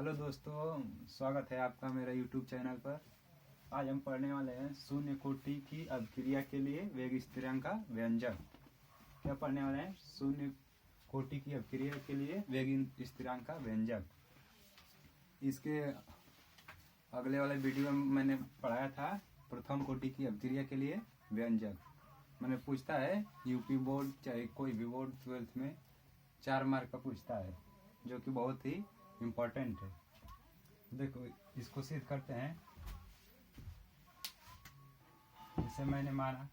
Hello दोस्तों, स्वागत है आपका मेरा यूट्यूब चैनल पर। आज हम पढ़ने वाले हैं शून्य कोटि की अभिक्रिया के लिए वेग स्थिरांक का व्यंजक। क्या पढ़ने वाले हैं? शून्य कोटि की अभिक्रिया के लिए वेग स्थिरांक का व्यंजक। इसके अगले वाले वीडियो में मैंने पढ़ाया था प्रथम कोटि की अभिक्रिया के लिए व्यंजक। मैंने पूछता है यूपी बोर्ड चाहे कोई भी बोर्ड 12th में 4 मार्क का पूछता है, जो कि बहुत ही इम्पोर्टेंट है। देखो, इसको सिद्ध करते हैं। इसे मैंने माना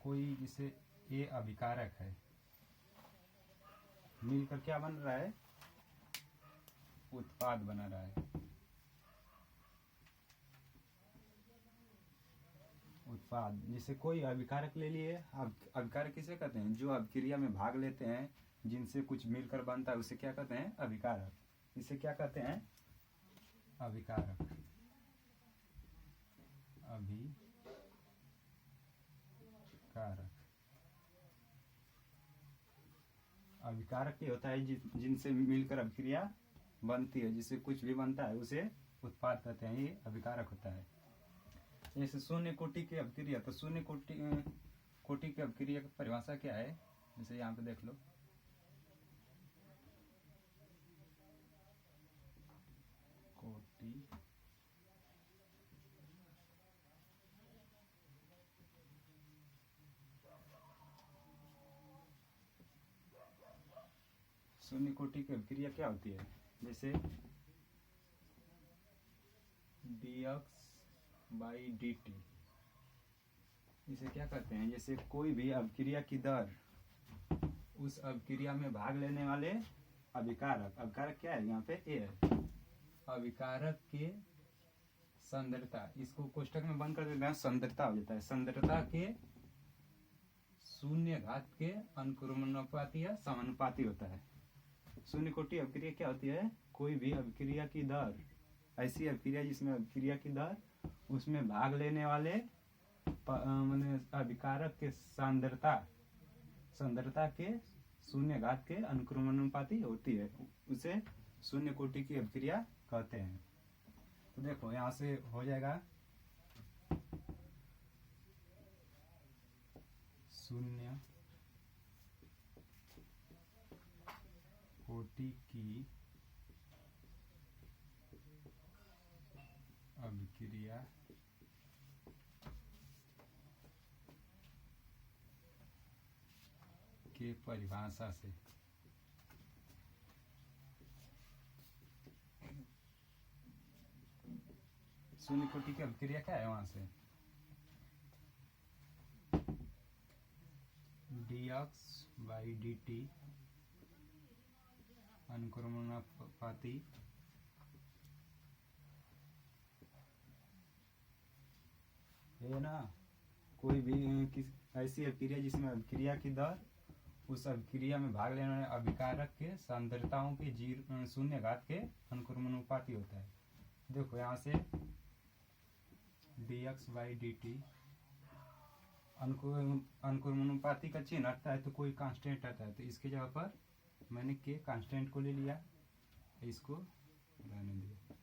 कोई जिसे ए अभिकारक है, मिलकर क्या बन रहा है? उत्पाद बना रहा है। उत्पाद जिसे कोई अभिकारक ले लिए। अभिकारक किसे कहते हैं? जो अभिक्रिया में भाग लेते हैं, जिनसे कुछ मिलकर बनता है, उसे क्या कहते हैं? अभिकारक। इसे क्या कहते हैं? अभिकारक। अभिकारक अभिकारक ये होता है जिनसे मिलकर अभिक्रिया बनती है, जिससे कुछ भी बनता है उसे उत्पाद कहते हैं। ये अभिकारक होता है। जैसे शून्य कोटि की अभिक्रिया, तो शून्य कोटि की अभिक्रिया की परिभाषा क्या है? जैसे यहाँ पे देख लो, कोटि शून्य कोटि की अभिक्रिया क्या होती है? जैसे dx/dt, इसे क्या कहते हैं? जैसे कोई भी अभिक्रिया की दर, उस अभिक्रिया में भाग लेने वाले अभिकारक। अभिकारक क्या है? यहाँ पे ए है। अभिकारक के सांद्रता, इसको कोष्टक में बंद कर देते हैं, सांद्रता हो जाता है। सांद्रता के शून्य घात के अनुक्रमणानुपाती या समानुपाती होता है। शून्य कोटि अभिक्रिया क्या होती है? कोई भी अभिक्रिया की दर, ऐसी अभिक्रिया जिसमें अभिक्रिया की दर उसमें भाग लेने वाले अभिकारक के सांद्रता के शून्य घात के अनुक्रमणानुपाती होती है, उसे शून्य कोटि की अभिक्रिया कहते हैं। तो देखो, यहाँ से हो जाएगा शून्य कोटि की अभिक्रिया के परिभाषा से शून्य कोटि की अभिक्रिया क्या है? वहां से dx/dt अनुक्रमणानुपाती है ना। कोई भी ऐसी अभिक्रिया जिसमें अभिक्रिया की दर उस अभिक्रिया में भाग लेने वाले अभिकारक के सांद्रताओं के शून्य घात के अनुक्रमणानुपाती होता है। देखो, यहाँ से dx/dt अनुक्रमणानुपाती का चिन्ह आता है तो कोई कांस्टेंट आता है, तो इसके जगह पर मैंने के कांस्टेंट को ले लिया, इसको रहने दिया।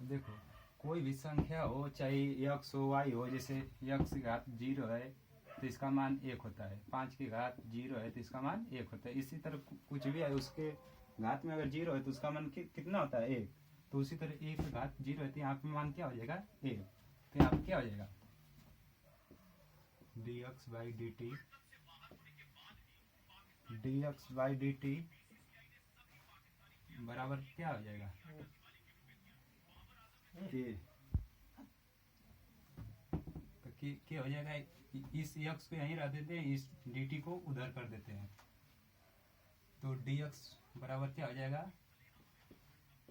देखो, कोई भी संख्या हो, चाहे x हो y हो, जैसे x की घात 0 है तो इसका मान 1 होता है, 5 की घात 0 है तो इसका मान 1 होता है। इसी तरह कुछ भी है, उसके घात में अगर 0 है तो उसका मान कितना होता है? 1। तो उसी तरह 1 की घात 0 है तो यहाँ पे मान क्या हो जाएगा? 1। तो यहाँ पे क्या हो जाएगा? dx/dt बराबर क्या हो जाएगा? के। तो के हो जाएगा, इस x को यहीं रख देते हैं, इस dt को उधर कर देते हैं, तो dx बराबर क्या हो जाएगा?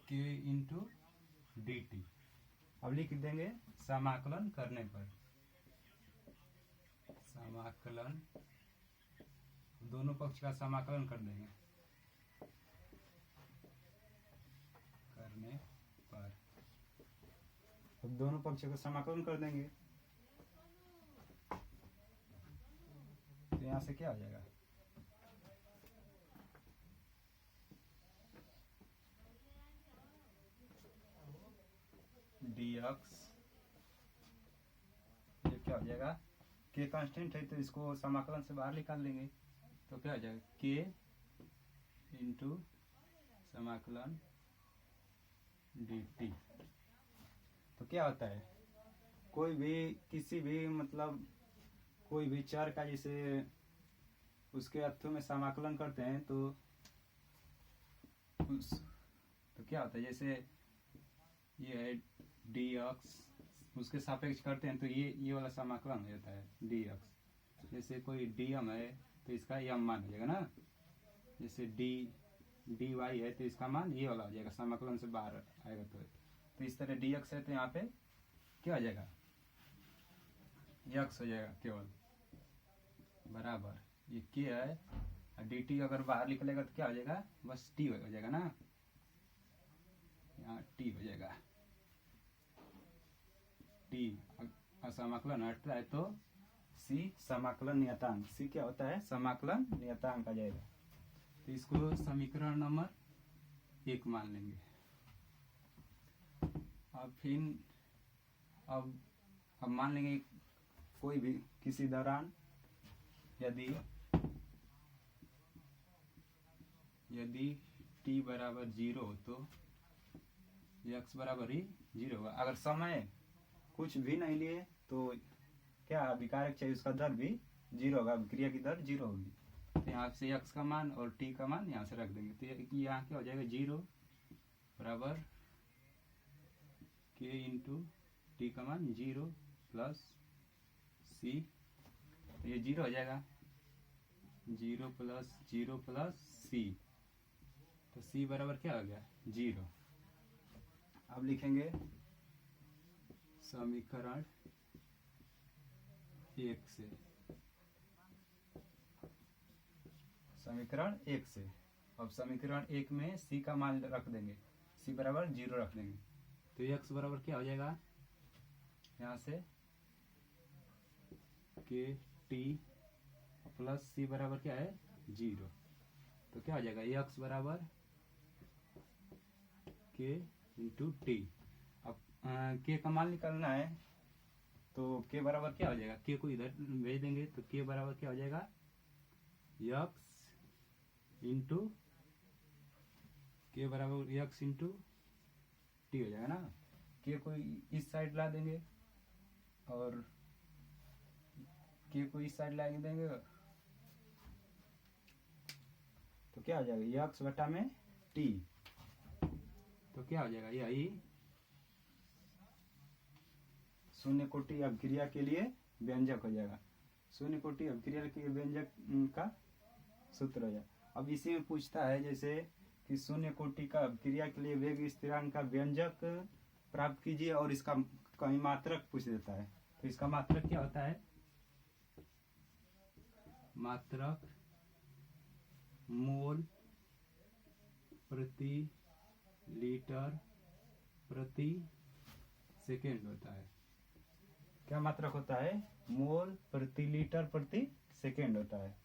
k into dt। अब लिख देंगे समाकलन करने पर, समाकलन दोनों पक्ष का समाकलन कर देंगे करने पर। अब दोनों पक्ष का समाकलन कर देंगे तो यहाँ से क्या हो जाएगा? dx, ये क्या हो जाएगा, k कांस्टेंट है तो इसको समाकलन से बाहर निकाल लेंगे तो क्या हो जाएगा k इंटू समाकलन dt। तो क्या होता है, कोई भी किसी भी मतलब कोई भी चर का जैसे उसके अर्थों में समाकलन करते हैं तो क्या होता है, जैसे ये है dx, उसके सापेक्ष करते हैं तो ये वाला समाकलन हो जाता है dx। जैसे कोई dm है तो इसका यम मान हो जाएगा ना, जैसे dy है तो इसका मान ये वाला हो जाएगा, समाकलन से बाहर आएगा तो इस तरह dx है तो यहाँ पे क्या हो जाएगा, x हो जाएगा केवल, बराबर ये k है और dt अगर बाहर निकलेगा तो क्या हो जाएगा, बस t हो जाएगा ना, यहाँ t हो जाएगा t। समाकलन हटता है तो c समाकलन नियतांक, c क्या होता है, समाकलन नियतांक आ जाएगा। तो इसको समीकरण नंबर 1 मान लेंगे। अब मान लेंगे कोई भी किसी दौरान यदि t बराबर 0 हो तो x बराबर ही 0 होगा। अगर समय कुछ भी नहीं लिए तो क्या अभिकारक चाहिए, उसका दर भी 0 होगा, अभिक्रिया की दर 0 होगी। तो यहाँ से x का मान और t का मान यहाँ से रख देंगे तो यहाँ क्या हो जाएगा, 0 बराबर k इंटू t का मान 0 प्लस c, तो ये 0 हो जाएगा, 0 प्लस c, तो c बराबर क्या हो गया, 0। अब लिखेंगे समीकरण 1 से, समीकरण 1 से। अब समीकरण 1 में c का मान रख देंगे, c बराबर 0 रख देंगे तो x बराबर क्या हो जाएगा, यहाँ से k t प्लस c बराबर क्या है, 0। तो क्या हो जाएगा, x बराबर k इंटू टी। अब k का मान निकालना है तो k बराबर क्या हो जाएगा, k को इधर भेज देंगे तो k बराबर क्या हो जाएगा, x इंटू k बराबर x इंटू टी हो जाएगा ना। k को इस साइड ला देंगे और k को इस साइड ला देंगे तो क्या हो जाएगा, x बटा में t, तो क्या हो जाएगा, यही शून्य कोटि अभिक्रिया के लिए व्यंजक हो जाएगा। शून्य कोटि अभिक्रिया के लिए व्यंजक का सूत्र हो जाएगा। अब इसी में पूछता है जैसे कि शून्य कोटि का अभिक्रिया के लिए वेग स्थिरांक का व्यंजक प्राप्त कीजिए और इसका कहीं मात्रक पूछ देता है। तो इसका मात्रक क्या होता है, मात्रक मोल प्रति लीटर प्रति सेकेंड होता है। क्या मात्रक होता है, मोल प्रति लीटर प्रति सेकेंड होता है।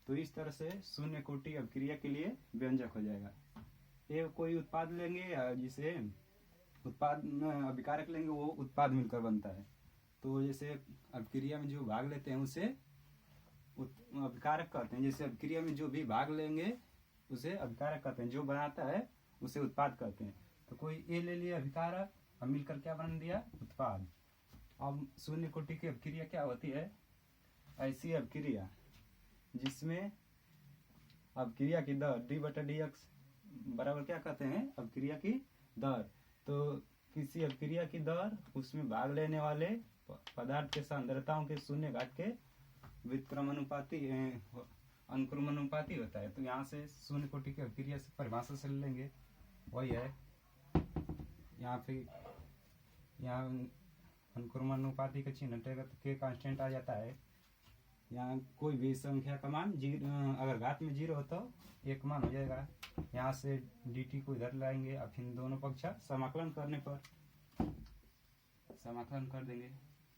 तो इस तरह से शून्य कोटि अभिक्रिया के लिए व्यंजक हो जाएगा। ये कोई उत्पाद लेंगे जिसे उत्पाद अभिकारक लेंगे, वो उत्पाद मिलकर बनता है। तो जैसे अभिक्रिया में जो भाग लेते हैं उसे अभिकारक कहते हैं। जैसे अभिक्रिया में जो भी भाग लेंगे उसे अभिकारक कहते हैं, जो बनाता है उसे उत्पाद कहते हैं। तो कोई ए ले लिया अभिकारक, अब मिलकर क्या बन दिया, उत्पाद। अब शून्य कोटि की अभिक्रिया क्या होती है, ऐसी अभिक्रिया जिसमें अभिक्रिया की दर डी बटा डी एक्स बराबर क्या कहते हैं, अभिक्रिया की दर। तो किसी अभिक्रिया की दर उसमें भाग लेने वाले पदार्थ के सांद्रताओं के शून्य घात के व्युत्क्रमानुपाती अनुक्रमानुपाती होता है। तो यहाँ से शून्य कोटि की अभिक्रिया से परिभाषा से लेंगे, वही है यहाँ पे, यहाँ अनुक्रमानुपाती का चिन्ह हटेगा तो के कांस्टेंट आ जाता है। यहाँ कोई भी संख्या का मान अगर घात में 0 हो तो 1 मान हो जाएगा। यहाँ से dt को इधर लाएंगे और फिर दोनों पक्ष समाकलन करने पर समाकलन कर देंगे।